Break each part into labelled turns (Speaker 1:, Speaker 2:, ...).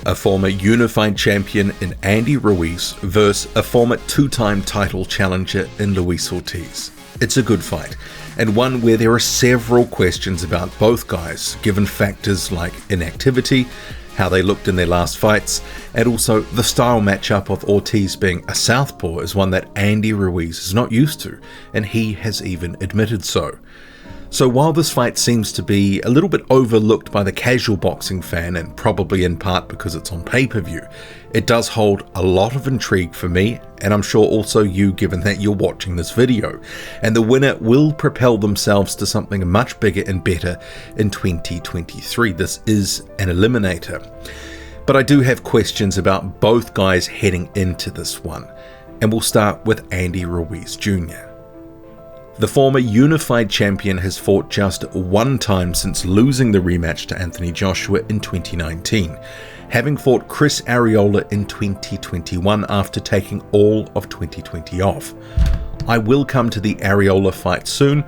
Speaker 1: a former unified champion in Andy Ruiz versus a former two-time title challenger in Luis Ortiz. It's a good fight, and one where there are several questions about both guys, given factors like inactivity, how they looked in their last fights, and also the style matchup of Ortiz being a southpaw is one that Andy Ruiz is not used to, and he has even admitted so. So while this fight seems to be a little bit overlooked by the casual boxing fan, and probably in part because it's on pay-per-view, it does hold a lot of intrigue for me, and I'm sure also you, given that you're watching this video. And the winner will propel themselves to something much bigger and better in 2023. This is an eliminator. But I do have questions about both guys heading into this one, and we'll start with Andy Ruiz Jr. The former unified champion has fought just one time since losing the rematch to Anthony Joshua in 2019, having fought Chris Arreola in 2021 after taking all of 2020 off. I will come to the Arreola fight soon,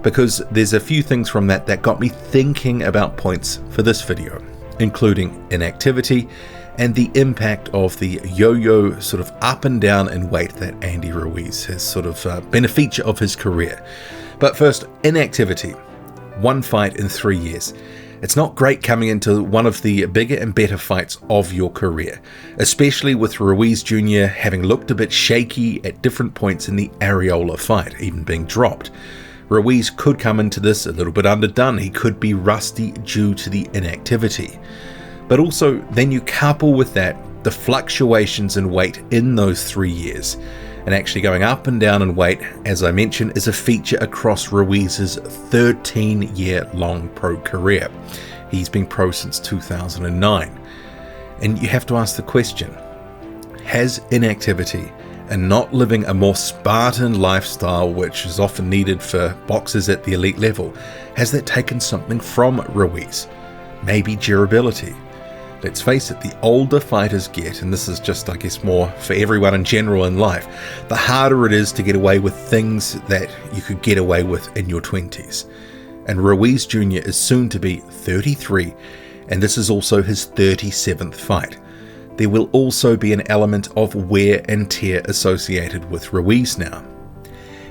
Speaker 1: because there's a few things from that got me thinking about points for this video, including inactivity and the impact of the yo-yo sort of up and down in weight that Andy Ruiz has sort of been a feature of his career. But first, inactivity. One fight in 3 years. It's not great coming into one of the bigger and better fights of your career, especially with Ruiz Jr. having looked a bit shaky at different points in the Arreola fight, even being dropped. Ruiz could come into this a little bit underdone. He could be rusty due to the inactivity. But also, then you couple with that the fluctuations in weight in those 3 years. And actually going up and down in weight, as I mentioned, is a feature across Ruiz's 13-year-long pro career. He's been pro since 2009. And you have to ask the question, has inactivity and not living a more Spartan lifestyle, which is often needed for boxers at the elite level, has that taken something from Ruiz? Maybe durability. Let's face it, the older fighters get, and this is just, I guess, more for everyone in general in life, the harder it is to get away with things that you could get away with in your 20s. And Ruiz Jr. is soon to be 33, and this is also his 37th fight. There will also be an element of wear and tear associated with Ruiz now.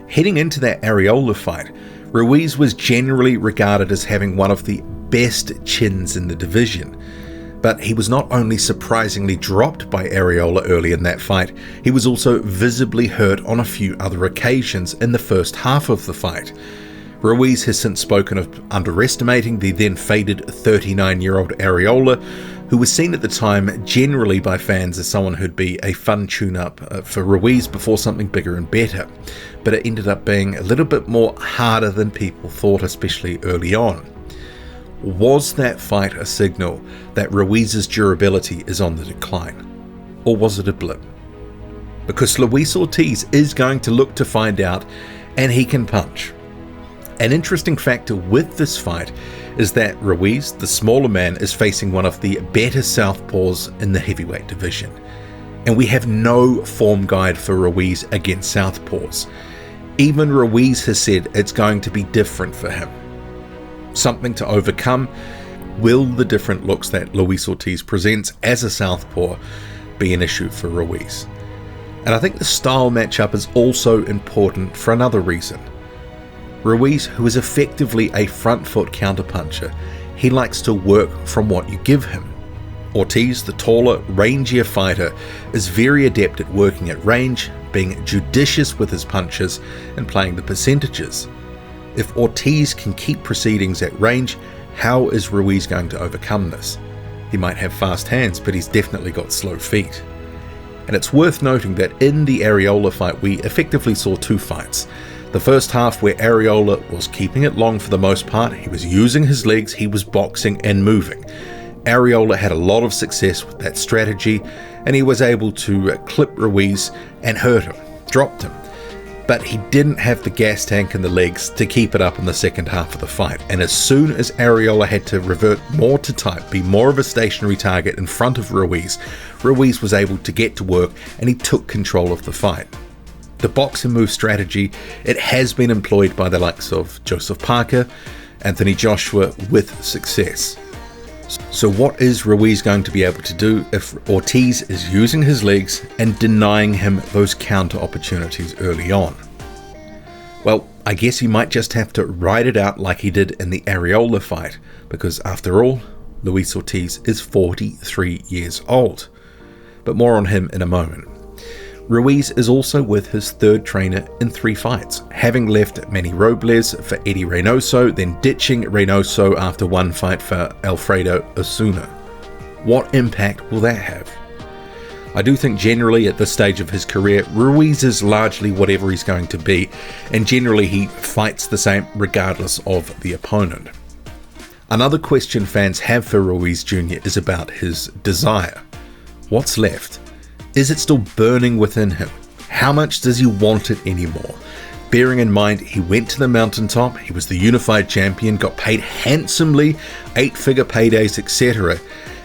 Speaker 1: Heading into that Arreola fight, Ruiz was generally regarded as having one of the best chins in the division. But he was not only surprisingly dropped by Arreola early in that fight, he was also visibly hurt on a few other occasions in the first half of the fight. Ruiz has since spoken of underestimating the then faded 39-year-old Arreola, who was seen at the time generally by fans as someone who'd be a fun tune-up for Ruiz before something bigger and better. But it ended up being a little bit more harder than people thought, especially early on. Was that fight a signal that Ruiz's durability is on the decline? Or was it a blip? Because Luis Ortiz is going to look to find out, and he can punch. An interesting factor with this fight is that Ruiz, the smaller man, is facing one of the better southpaws in the heavyweight division. And we have no form guide for Ruiz against southpaws. Even Ruiz has said it's going to be different for him. Something to overcome. Will the different looks that Luis Ortiz presents as a southpaw be an issue for Ruiz? And I think the style matchup is also important for another reason. Ruiz, who is effectively a front foot counterpuncher, he likes to work from what you give him. Ortiz, the taller, rangier fighter, is very adept at working at range, being judicious with his punches, and playing the percentages. If Ortiz can keep proceedings at range, how is Ruiz going to overcome this? He might have fast hands, but he's definitely got slow feet. And it's worth noting that in the Arreola fight, we effectively saw two fights. The first half where Arreola was keeping it long for the most part, he was using his legs, he was boxing and moving. Arreola had a lot of success with that strategy, and he was able to clip Ruiz and hurt him, dropped him. But he didn't have the gas tank in the legs to keep it up in the second half of the fight, and as soon as Arreola had to revert more to type, be more of a stationary target in front of Ruiz, Ruiz was able to get to work and he took control of the fight. The box and move strategy, it has been employed by the likes of Joseph Parker, Anthony Joshua with success. So what is Ruiz going to be able to do if Ortiz is using his legs and denying him those counter opportunities early on? Well, I guess he might just have to ride it out like he did in the Areola fight, because after all, Luis Ortiz is 43 years old. But more on him in a moment. Ruiz is also with his third trainer in 3 fights, having left Manny Robles for Eddie Reynoso, then ditching Reynoso after 1 fight for Alfredo Osuna. What impact will that have? I do think generally at this stage of his career, Ruiz is largely whatever he's going to be, and generally he fights the same regardless of the opponent. Another question fans have for Ruiz Jr. is about his desire. What's left? Is it still burning within him? How much does he want it anymore? Bearing in mind he went to the mountaintop, he was the unified champion, got paid handsomely, 8-figure paydays, etc.,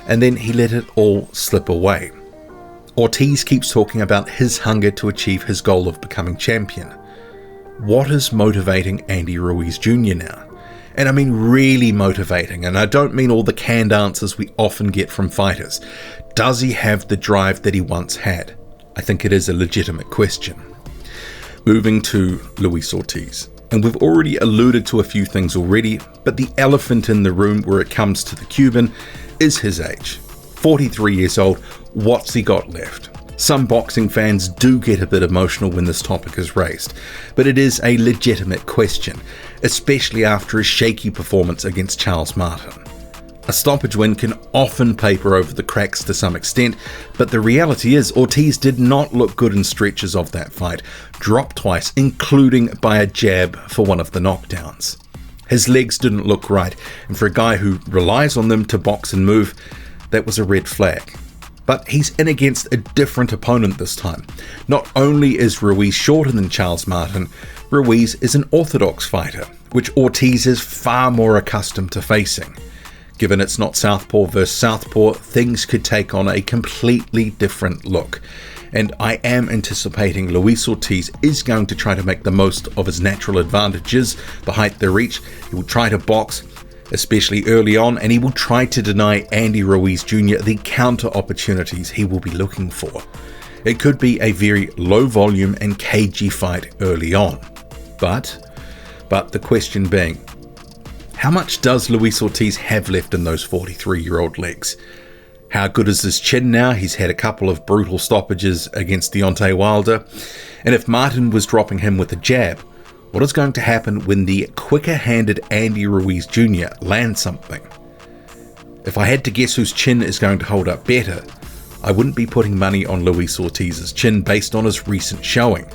Speaker 1: and then he let it all slip away. Ortiz keeps talking about his hunger to achieve his goal of becoming champion. What is motivating Andy Ruiz Jr. now? And I mean really motivating, and I don't mean all the canned answers we often get from fighters. Does he have the drive that he once had? I think it is a legitimate question. Moving to Luis Ortiz. And we've already alluded to a few things already, but the elephant in the room where it comes to the Cuban is his age. 43 years old, what's he got left? Some boxing fans do get a bit emotional when this topic is raised, but it is a legitimate question, especially after a shaky performance against Charles Martin. A stoppage win can often paper over the cracks to some extent, but the reality is Ortiz did not look good in stretches of that fight, dropped twice, including by a jab for one of the knockdowns. His legs didn't look right, and for a guy who relies on them to box and move, that was a red flag. But he's in against a different opponent this time. Not only is Ruiz shorter than Charles Martin, Ruiz is an orthodox fighter, which Ortiz is far more accustomed to facing. Given it's not southpaw versus southpaw, things could take on a completely different look. And I am anticipating Luis Ortiz is going to try to make the most of his natural advantages, the height, the reach. He will try to box, especially early on, and he will try to deny Andy Ruiz Jr. the counter opportunities he will be looking for. It could be a very low volume and cagey fight early on. But the question being, how much does Luis Ortiz have left in those 43-year-old legs? How good is his chin now? He's had a couple of brutal stoppages against Deontay Wilder. And if Martin was dropping him with a jab, what is going to happen when the quicker-handed Andy Ruiz Jr. lands something? If I had to guess whose chin is going to hold up better, I wouldn't be putting money on Luis Ortiz's chin based on his recent showing.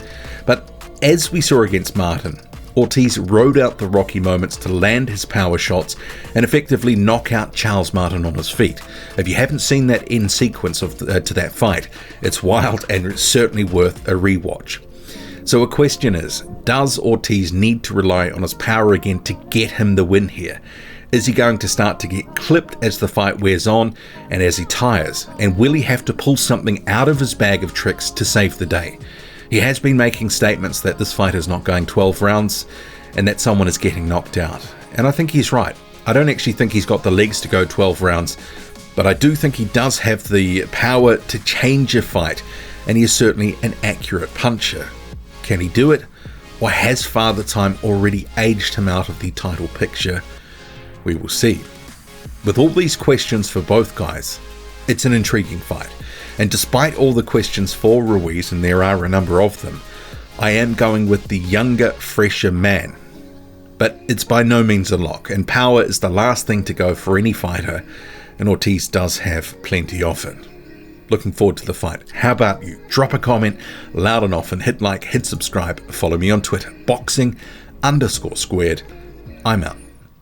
Speaker 1: But as we saw against Martin, Ortiz rode out the rocky moments to land his power shots and effectively knock out Charles Martin on his feet. If you haven't seen that in sequence to that fight, it's wild and it's certainly worth a rewatch. So a question is, does Ortiz need to rely on his power again to get him the win here? Is he going to start to get clipped as the fight wears on and as he tires? And will he have to pull something out of his bag of tricks to save the day? He has been making statements that this fight is not going 12 rounds and that someone is getting knocked out. And I think he's right. I don't actually think he's got the legs to go 12 rounds, but I do think he does have the power to change a fight, and he is certainly an accurate puncher. Can he do it? Or has Father Time already aged him out of the title picture? We will see. With all these questions for both guys, it's an intriguing fight. And despite all the questions for Ruiz, and there are a number of them, I am going with the younger, fresher man. But it's by no means a lock, and power is the last thing to go for any fighter, and Ortiz does have plenty of it. Looking forward to the fight. How about you? Drop a comment loud and often, hit like, hit subscribe, follow me on Twitter, boxing_squared. I'm out.